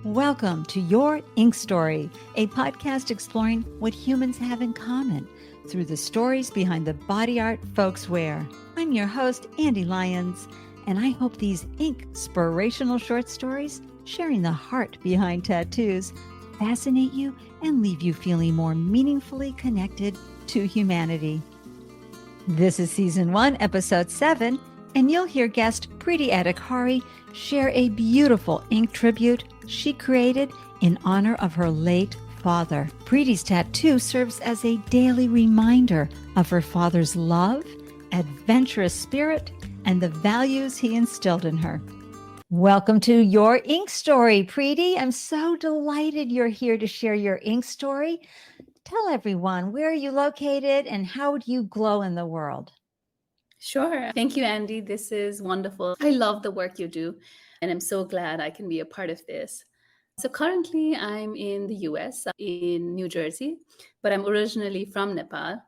Welcome to Your Ink Story, a podcast exploring what humans have in common through the stories behind the body art folks wear. I'm your host, Ande Lyons, and I hope these ink-spirational short stories, sharing the heart behind tattoos, fascinate you and leave you feeling more meaningfully connected to humanity. This is Season 1, Episode 7, and you'll hear guest Preeti Adhikary share a beautiful ink tribute she created in honor of her late father. Preeti's tattoo serves as a daily reminder of her father's love, adventurous spirit, and the values he instilled in her. Welcome to Your Ink Story, Preeti. I'm so delighted you're here to share your ink story. Tell everyone, where are you located and how do you glow in the world? Sure. Thank you, Ande. This is wonderful. I love the work you do, and I'm so glad I can be a part of this. So currently I'm in the US, in New Jersey, but I'm originally from Nepal.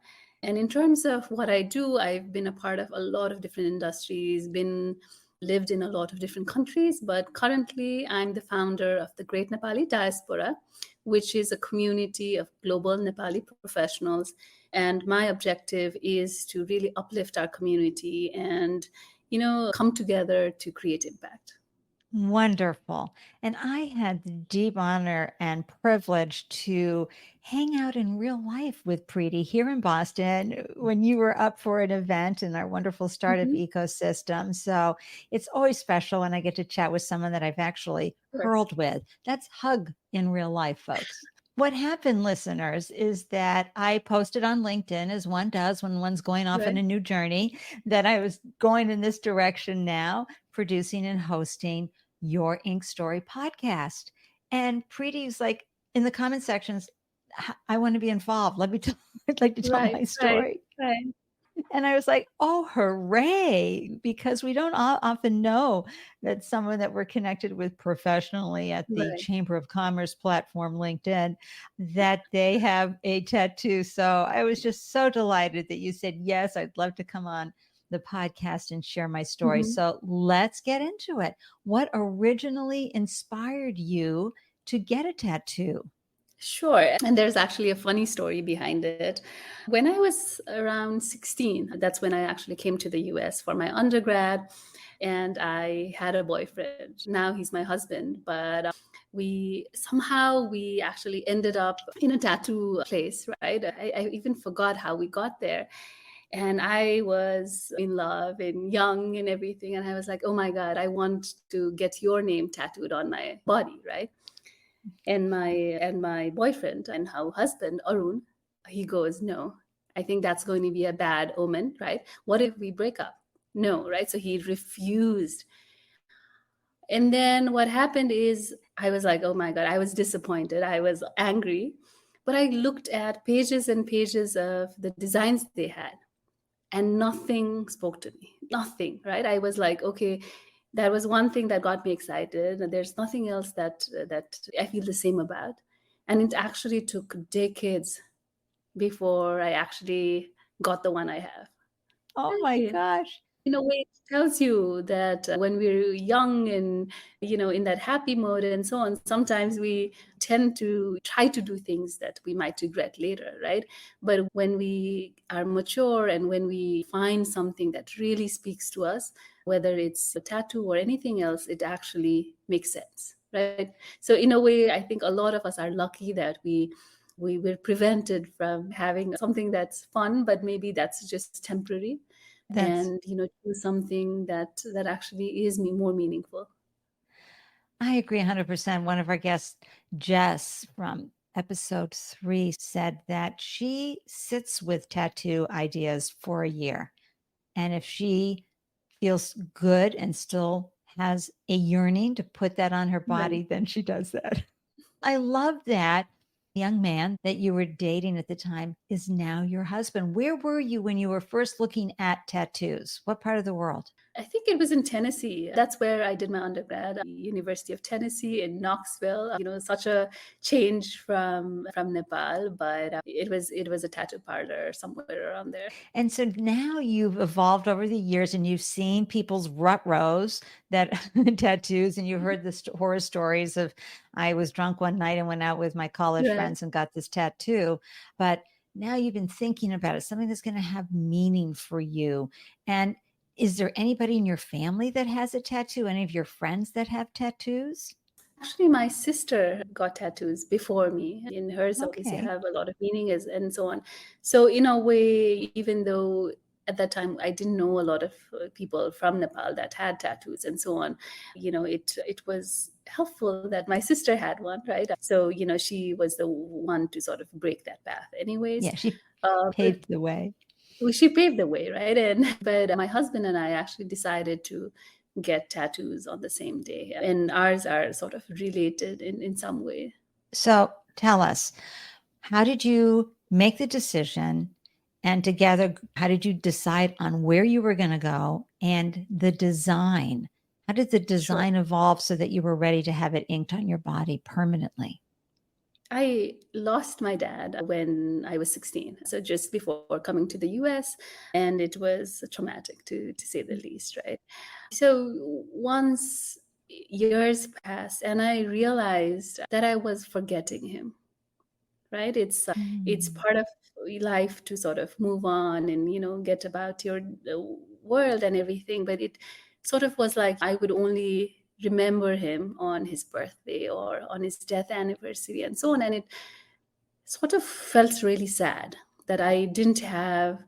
And in terms of what I do, I've been a part of a lot of different industries, lived in a lot of different countries, but currently I'm the founder of the Great Nepali Diaspora, which is a community of global Nepali professionals. And my objective is to really uplift our community and, come together to create impact. Wonderful. And I had the deep honor and privilege to hang out in real life with Preeti here in Boston when you were up for an event in our wonderful startup Mhm. ecosystem. So it's always special when I get to chat with someone that I've actually Sure. hurled with. That's hug in real life, folks. What happened, listeners, is that I posted on LinkedIn, as one does when one's going off on Right. a new journey, that I was going in this direction now, producing and hosting Your Ink Story podcast. And Preeti's like in the comment sections, I want to be involved. I'd like to tell Right, my right, story. right. And I was like, oh, hooray, because we don't often know that someone that we're connected with professionally at the Right. Chamber of Commerce platform, LinkedIn, that they have a tattoo. So I was just so delighted that you said, yes, I'd love to come on the podcast and share my story. Mhm. So let's get into it. What originally inspired you to get a tattoo? Sure. And there's actually a funny story behind it. When I was around 16, that's when I actually came to the US for my undergrad, and I had a boyfriend. Now he's my husband, but we actually ended up in a tattoo place, right? I even forgot how we got there. And I was in love and young and everything. And I was like, oh my God, I want to get your name tattooed on my body, right? And my boyfriend and her husband Arun, he goes, no, I think that's going to be a bad omen, right? What if we break up? No, right? So he refused. And then what happened is I was like, oh my God, I was disappointed, I was angry, but I looked at pages and pages of the designs they had, and nothing spoke to me, nothing, right? I was like, okay, that was one thing that got me excited, and there's nothing else that I feel the same about. And it actually took decades before I actually got the one I have. Oh my Right. gosh. In a way, it tells you that when we're young and in that happy mode and so on, sometimes we tend to try to do things that we might regret later, right? But when we are mature and when we find something that really speaks to us, whether it's a tattoo or anything else, it actually makes sense, right? So in a way, I think a lot of us are lucky that we were prevented from having something that's fun, but maybe that's just temporary, That's and do something that actually is more meaningful. I agree 100%. One of our guests, Jess from episode 3, said that she sits with tattoo ideas for a year. And if she feels good and still has a yearning to put that on her Right. body, then she does that. I love that young man that you were dating at the time is now your husband. Where were you when you were first looking at tattoos? What part of the world? I think it was in Tennessee. That's where I did my undergrad, University of Tennessee in Knoxville. Such a change from Nepal, but it was a tattoo parlor somewhere around there. And so now you've evolved over the years and you've seen people's rut rows that tattoos, and you heard the horror stories of, I was drunk one night and went out with my college Right. friends and got this tattoo. But now you've been thinking about it, something that's going to have meaning for you. And is there anybody in your family that has a tattoo? Any of your friends that have tattoos? Actually, my sister got tattoos before me. In hers, obviously, Okay. have a lot of meaning and so on. So, in a way, even though at that time I didn't know a lot of people from Nepal that had tattoos and so on, it was helpful that my sister had one, right? So, she was the one to sort of break that path, anyways. Yeah, she But paved the way. she paved the way, right? But my husband and I actually decided to get tattoos on the same day, and ours are sort of related in some way. So tell us, how did you make the decision? And together, how did you decide on where you were going to go and the design? How did the Sure. design evolve so that you were ready to have it inked on your body permanently? I lost my dad when I was 16, so just before coming to the US, and it was traumatic to say the least, right? So once years passed and I realized that I was forgetting him, right? It's Mm. part of life to sort of move on and get about your world and everything, but it sort of was like I would only remember him on his birthday or on his death anniversary and so on, and it sort of felt really sad that I didn't have,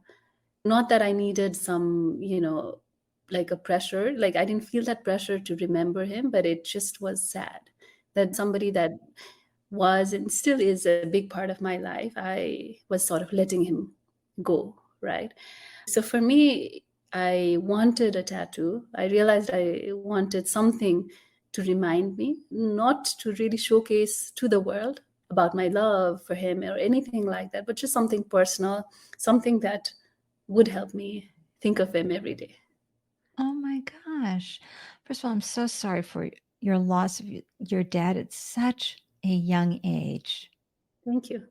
not that I needed some, like a pressure, like I didn't feel that pressure to remember him, but it just was sad that somebody that was and still is a big part of my life, I was sort of letting him go, right? So for me, I wanted a tattoo. I realized I wanted something to remind me, not to really showcase to the world about my love for him or anything like that, but just something personal, something that would help me think of him every day. Oh my gosh. First of all, I'm so sorry for your loss of your dad at such a young age. Thank you.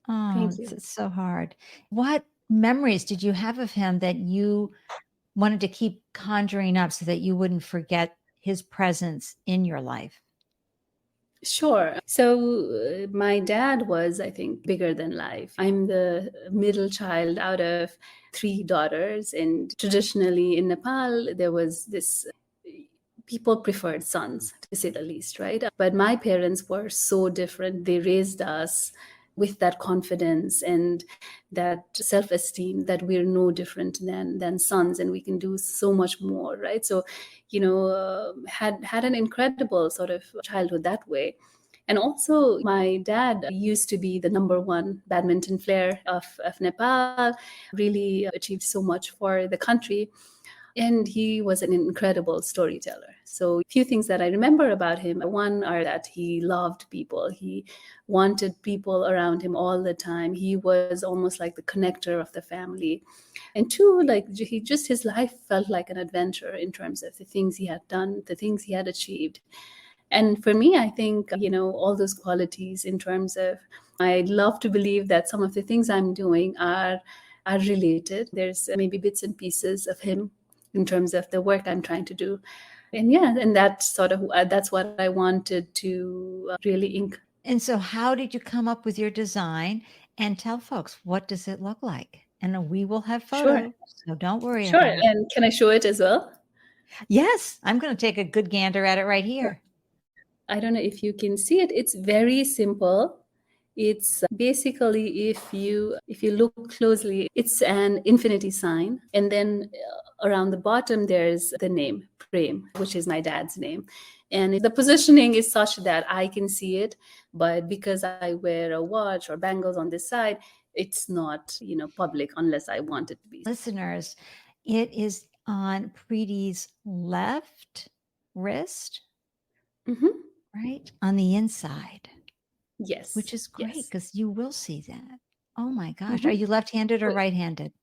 Oh, Thank you. it's so hard. What memories did you have of him that you wanted to keep conjuring up so that you wouldn't forget his presence in your life? Sure. So my dad was, I think, bigger than life. I'm the middle child out of three daughters. And traditionally in Nepal, there was this people preferred sons, to say the least, right? But my parents were so different. They raised us with that confidence and that self-esteem that we're no different than sons and we can do so much more, right? So had an incredible sort of childhood that way. And also, my dad used to be the number one badminton player of Nepal, really achieved so much for the country. And he was an incredible storyteller. So, a few things that I remember about him, one are that he loved people. He wanted people around him all the time. He was almost like the connector of the family. And two, like his life felt like an adventure in terms of the things he had done, the things he had achieved. And for me, I think, all those qualities in terms of, I love to believe that some of the things I'm doing are related. There's maybe bits and pieces of him in terms of the work I'm trying to do. And yeah, and that's sort of, that's what I wanted to really ink. And so how did you come up with your design? And tell folks, what does it look like? And we will have Sure, photos, so don't worry sure. about it. And can I show it as well? Yes, I'm going to take a good gander at it right Sure. here. I don't know if you can see it. It's very simple. It's basically, if you look closely, it's an infinity sign, and then around the bottom there's the name Prem, which is my dad's name, and the positioning is such that I can see it, but because I wear a watch or bangles on this side, it's not public unless I want it to be. Listeners, it is on Preeti's left wrist, Hmm. right? On the inside, which Yes, is great yes. because you will see that. Oh my gosh. Are Hmm. you left-handed or right-handed?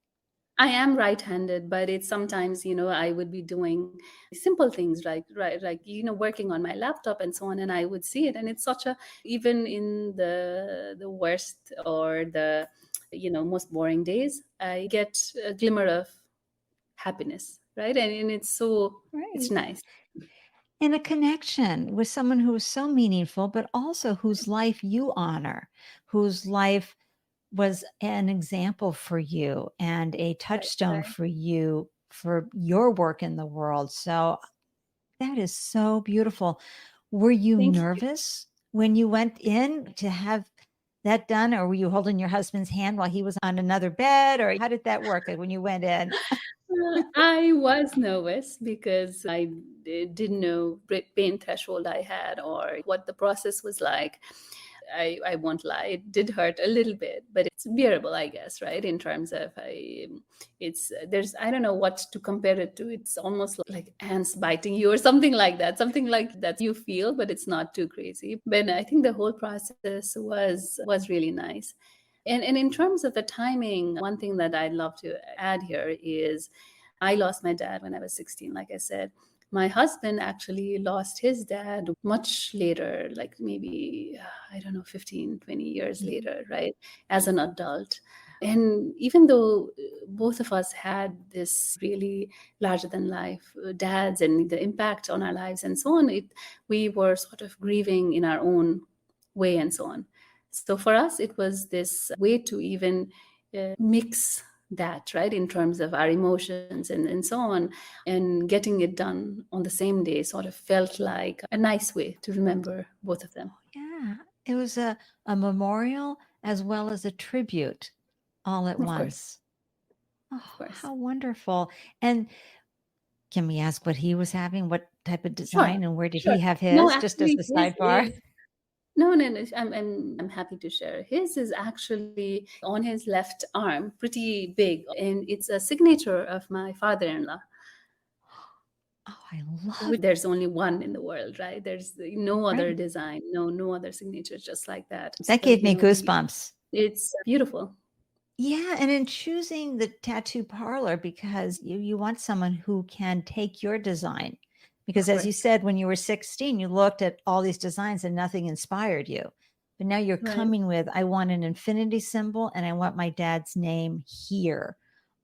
I am right-handed, but it's sometimes, I would be doing simple things, right, like, working on my laptop and so on, and I would see it, and it's such a, even in the worst or the, most boring days, I get a glimmer of happiness, right, and it's Right. nice. And a connection with someone who is so meaningful, but also whose life you honor, whose life was an example for you and a Right, touchstone right. for you for your work in the world. So that is so beautiful. Were you Thank you. nervous when you went in to have that done, or were you holding your husband's hand while he was on another bed, or how did that work when you went in? I was nervous because I didn't know pain threshold I had or what the process was like. I won't lie, it did hurt a little bit, but it's bearable, I guess, right? In terms of, there's, I don't know what to compare it to. It's almost like ants biting you or something like that, something like that you feel, but it's not too crazy. But I think the whole process was really nice. And in terms of the timing, one thing that I'd love to add here is I lost my dad when I was 16, like I said. My husband actually lost his dad much later, like maybe, I don't know, 15, 20 years Mhm. later, right? As an adult. And even though both of us had this really larger than life dads and the impact on our lives and so on, we were sort of grieving in our own way and so on. So for us, it was this way to even mix that, right, in terms of our emotions and so on. And getting it done on the same day sort of felt like a nice way to remember both of them. Yeah, it was a memorial as well as a tribute all at Of course, once. Oh, of course. how wonderful. And can we ask what he was having? What type of Sure, design and where did sure. he have No, his? Just as actually, a his sidebar. is no, no, no. I'm happy to share. His is actually on his left arm, pretty big, and it's a signature of my father-in-law. Oh, I love There's only one in the world, right? There's no other right. design, no other signature just like that. That So, gave me goosebumps. it's beautiful. Yeah, and in choosing the tattoo parlor because you want someone who can take your design. Because Of as you course. said, when you were 16, you looked at all these designs and nothing inspired you. But now you're Right, coming with, I want an infinity symbol and I want my dad's name here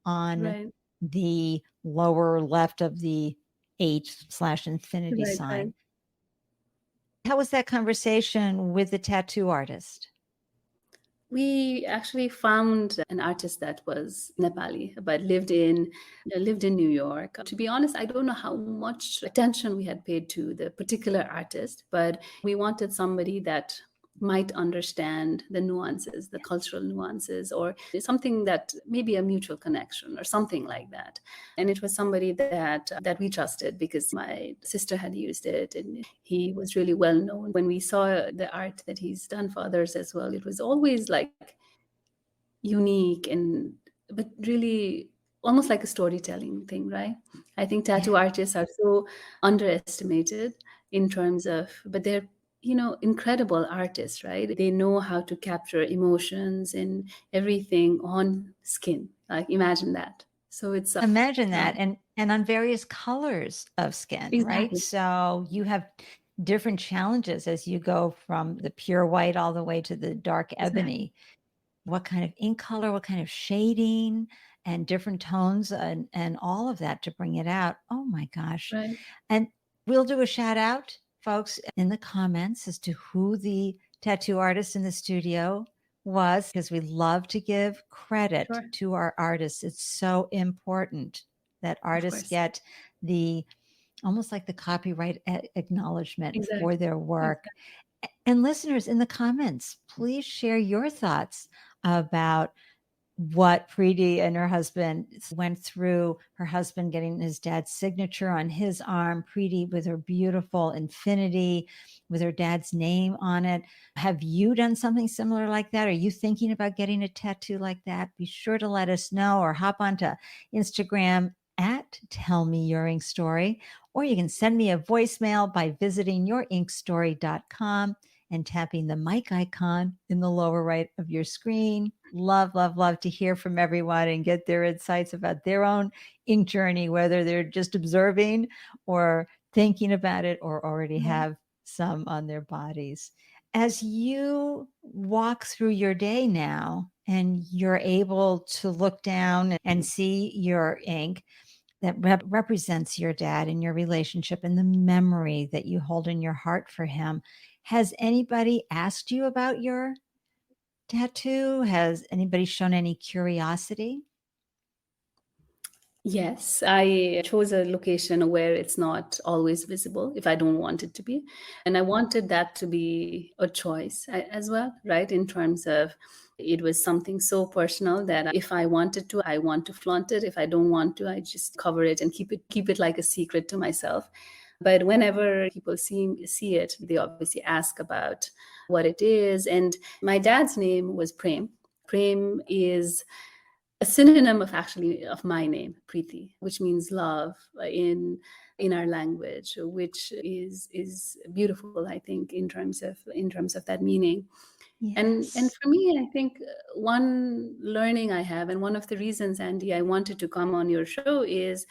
on right, the lower left of the H/infinity right, right. sign. How was that conversation with the tattoo artist? We actually found an artist that was Nepali, but lived in New York. To be honest, I don't know how much attention we had paid to the particular artist, but we wanted somebody that might understand the nuances, the cultural nuances, or something that maybe a mutual connection or something like that. And it was somebody that we trusted because my sister had used it and he was really well known. When we saw the art that he's done for others as well, it was always like unique and but really almost like a storytelling thing, right? I think tattoo Yeah. artists are so underestimated in terms of, but they're incredible artists, right? They know how to capture emotions and everything on skin. Like imagine that. So it's Imagine that, um, and on various colors of skin, right? exactly, So you have different challenges as you go from the pure white all the way to the dark exactly, ebony. What kind of ink color, what kind of shading, and different tones, and all of that to bring it out. Oh my gosh. right? And we'll do a shout out, folks, in the comments as to who the tattoo artist in the studio was, because we love to give credit Sure, to our artists. It's so important that of artists course, get the almost like the copyright acknowledgement for exactly, their work. exactly. And listeners in the comments, please share your thoughts about what Preeti and her husband went through, her husband getting his dad's signature on his arm, Preeti with her beautiful infinity with her dad's name on it. Have you done something similar like that? Are you thinking about getting a tattoo like that? Be sure to let us know or hop onto Instagram at Tell Me Your Ink Story, or you can send me a voicemail by visiting yourinkstory.com and tapping the mic icon in the lower right of your screen. Love, love, love to hear from everyone and get their insights about their own ink journey, whether they're just observing or thinking about it or already have some on their bodies. As you walk through your day now and you're able to look down and see your ink that represents your dad and your relationship and the memory that you hold in your heart for him, has anybody asked you about your tattoo? Has anybody shown any curiosity? Yes, I chose a location where it's not always visible if I don't want it to be. And I wanted that to be a choice as well, right? In terms of it was something so personal that if I wanted to, I want to flaunt it. If I don't want to, I just cover it and keep it like a secret to myself. But whenever people see it, they obviously ask about what it is. And my dad's name was Prem. Prem is a synonym of my name, Preeti, which means love in our language, which is beautiful, I think, in terms of that meaning. And Yes. for me, I think one learning I have, and one of the reasons, Andy, I wanted to come on your show is,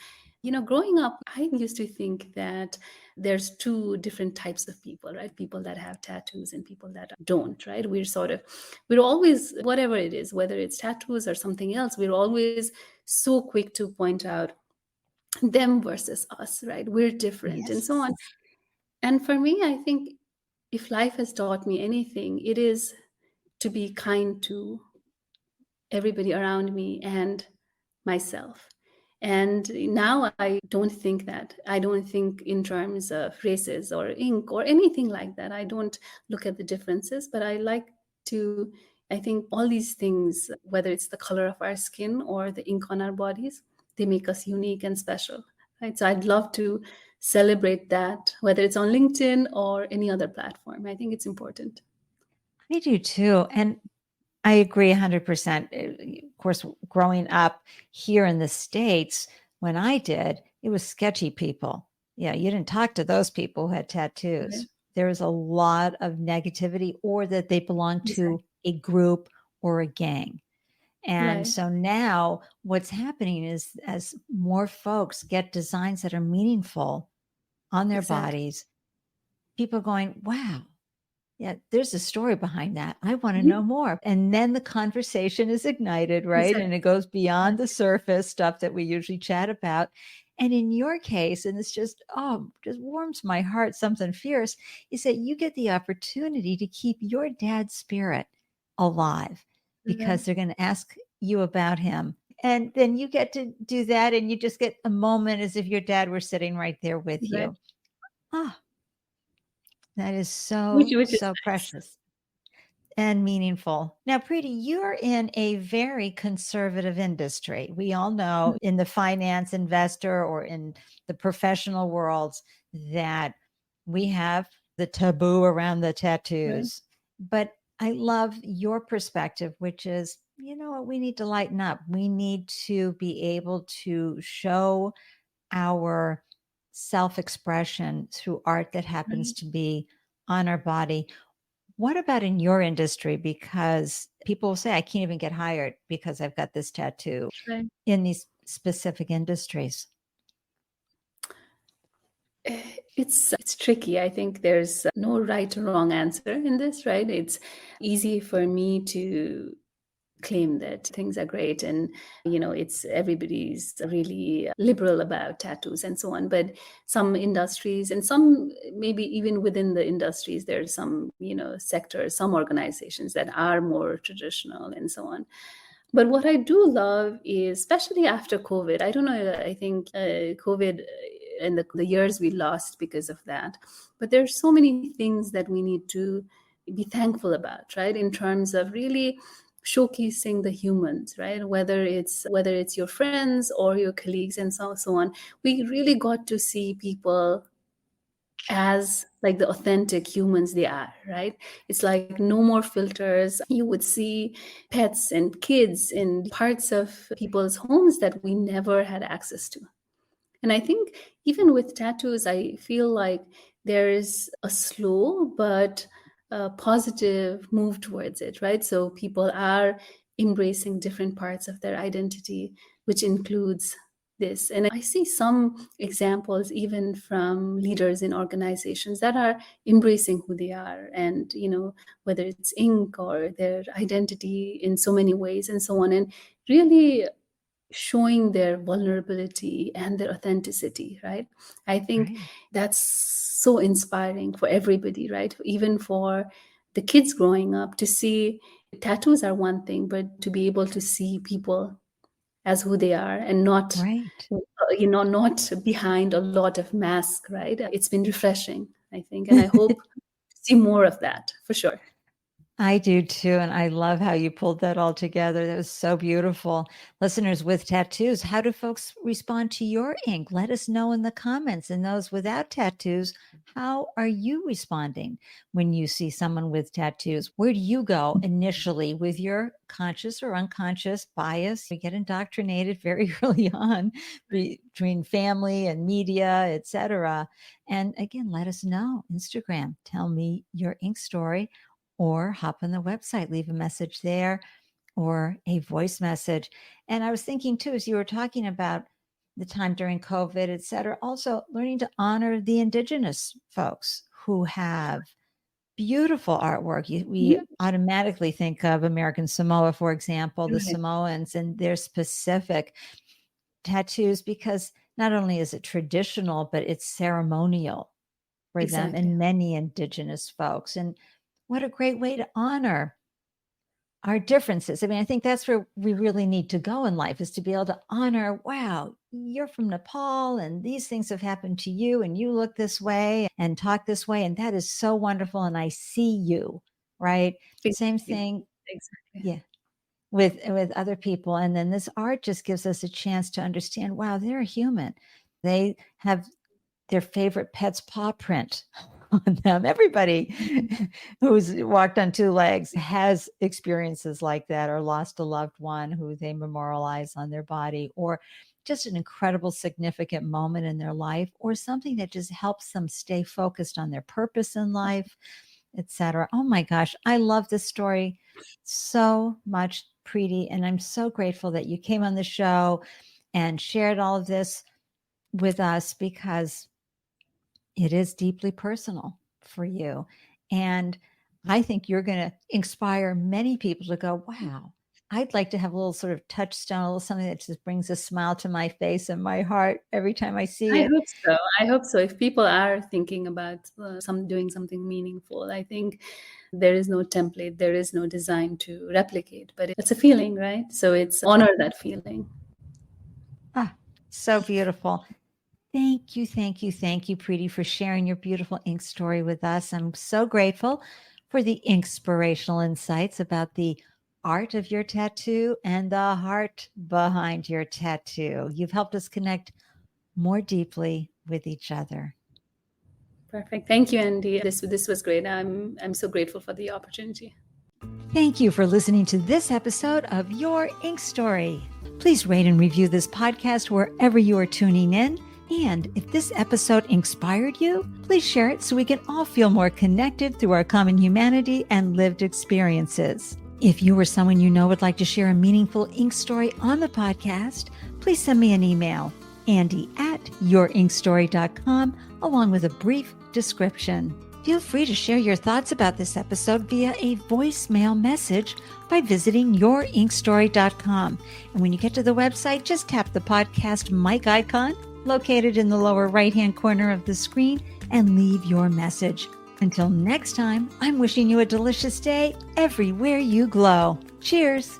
growing up, I used to think that there's two different types of people, right? People that have tattoos and people that don't, right? We're always, whatever it is, whether it's tattoos or something else, we're always so quick to point out them versus us, right? We're different and so on. Yes. And for me, I think if life has taught me anything, it is to be kind to everybody around me and myself. And now I don't think that. I don't think in terms of races or ink or anything like that. I don't look at the differences, but I think all these things, whether it's the color of our skin or the ink on our bodies, they make us unique and special. Right. So I'd love to celebrate that, whether it's on LinkedIn or any other platform. I think it's important. I do too. And I agree 100%. Of course, growing up here in the States, when I did, it was sketchy people. Yeah, you didn't talk to those people who had tattoos. Right. There was a lot of negativity, or that they belonged to a group or a gang. And Right. so now what's happening is, as more folks get designs that are meaningful on their Exactly. bodies, people are going, wow, yeah, there's a story behind that. I want to Mhm. know more. And then the conversation is ignited, right? Exactly. And it goes beyond the surface stuff that we usually chat about. And in your case, and it's just warms my heart, something fierce, is that you get the opportunity to keep your dad's spirit alive, because Right. they're going to ask you about him. And then you get to do that, and you just get a moment as if your dad were sitting right there with Right. you. Ah, that is Which so, which is so nice. precious and meaningful. Now, Preeti, you're in a very conservative industry. We all know in the finance investor or in the professional worlds that we have the taboo around the Right. tattoos. But I love your perspective, which is, you know what, we need to lighten up. We need to be able to show our self expression through art that happens Right. to be on our body. What about in your industry? Because people will say, I can't even get hired because I've got this tattoo Right. in these specific industries. It's tricky. I think there's no right or wrong answer in this, right? It's easy for me to claim that things are great and it's everybody's really liberal about tattoos and so on, but some industries and some maybe even within the industries there's some sectors, some organizations that are more traditional and so on. But what I do love is, especially after COVID, I don't know, I think COVID and the years we lost because of that, but there's so many things that we need to be thankful about, right? In terms of really showcasing the humans, right? Whether it's your friends or your colleagues and so on. We really got to see people as like the authentic humans they are, right? It's like no more filters. You would see pets and kids in parts of people's homes that we never had access to. And I think even with tattoos, I feel like there is a slow but a positive move towards it, right? So people are embracing different parts of their identity, which includes this. And I see some examples even from leaders in organizations that are embracing who they are, and whether it's ink or their identity in so many ways and so on, and really showing their vulnerability and their authenticity, right? I think Right. that's so inspiring for everybody, right? Even for the kids growing up, to see tattoos are one thing, but to be able to see people as who they are, and not Right. not behind a lot of mask, right? It's been refreshing, I think, and I hope to see more of that for sure. I do too. And I love how you pulled that all together. That was so beautiful. Listeners with tattoos, how do folks respond to your ink? Let us know in the comments. And those without tattoos, how are you responding when you see someone with tattoos? Where do you go initially with your conscious or unconscious bias? We get indoctrinated very early on between family and media, etc. And again, let us know. Instagram, tell me your ink story, or hop on the website, leave a message there or a voice message. And I was thinking too, as you were talking about the time during COVID, et cetera, also learning to honor the indigenous folks who have beautiful artwork. We automatically think of American Samoa, for example, the Right. Samoans and their specific tattoos, because not only is it traditional, but it's ceremonial for them Exactly. and many indigenous folks. And what a great way to honor our differences. I mean, I think that's where we really need to go in life, is to be able to honor, wow, you're from Nepal and these things have happened to you and you look this way and talk this way. And that is so wonderful. And I see you, right? Same thing. Exactly. Yeah. With other people. And then this art just gives us a chance to understand, wow, they're a human. They have their favorite pet's paw print on them. Everybody who's walked on two legs has experiences like that, or lost a loved one who they memorialize on their body, or just an incredible significant moment in their life, or something that just helps them stay focused on their purpose in life, etc. Oh my gosh, I love this story so much, Preeti, and I'm so grateful that you came on the show and shared all of this with us, because it is deeply personal for you. And I think you're going to inspire many people to go, wow, I'd like to have a little sort of touchstone, a little something that just brings a smile to my face and my heart every time I see I it. hope so. I hope so. If people are thinking about doing something meaningful, I think there is no template, there is no design to replicate, but it's a feeling, right? So it's honor that feeling. Ah, so beautiful. Thank you, thank you, thank you, Preeti, for sharing your beautiful ink story with us. I'm so grateful for the inspirational insights about the art of your tattoo and the heart behind your tattoo. You've helped us connect more deeply with each other. Perfect. Thank you, Andy. This was great. I'm so grateful for the opportunity. Thank you for listening to this episode of Your Ink Story. Please rate and review this podcast wherever you are tuning in. And if this episode inspired you, please share it so we can all feel more connected through our common humanity and lived experiences. If you or someone you know would like to share a meaningful ink story on the podcast, please send me an email, andy@yourinkstory.com, along with a brief description. Feel free to share your thoughts about this episode via a voicemail message by visiting yourinkstory.com. And when you get to the website, just tap the podcast mic icon located in the lower right-hand corner of the screen and leave your message. Until next time, I'm wishing you a delicious day everywhere you glow. Cheers.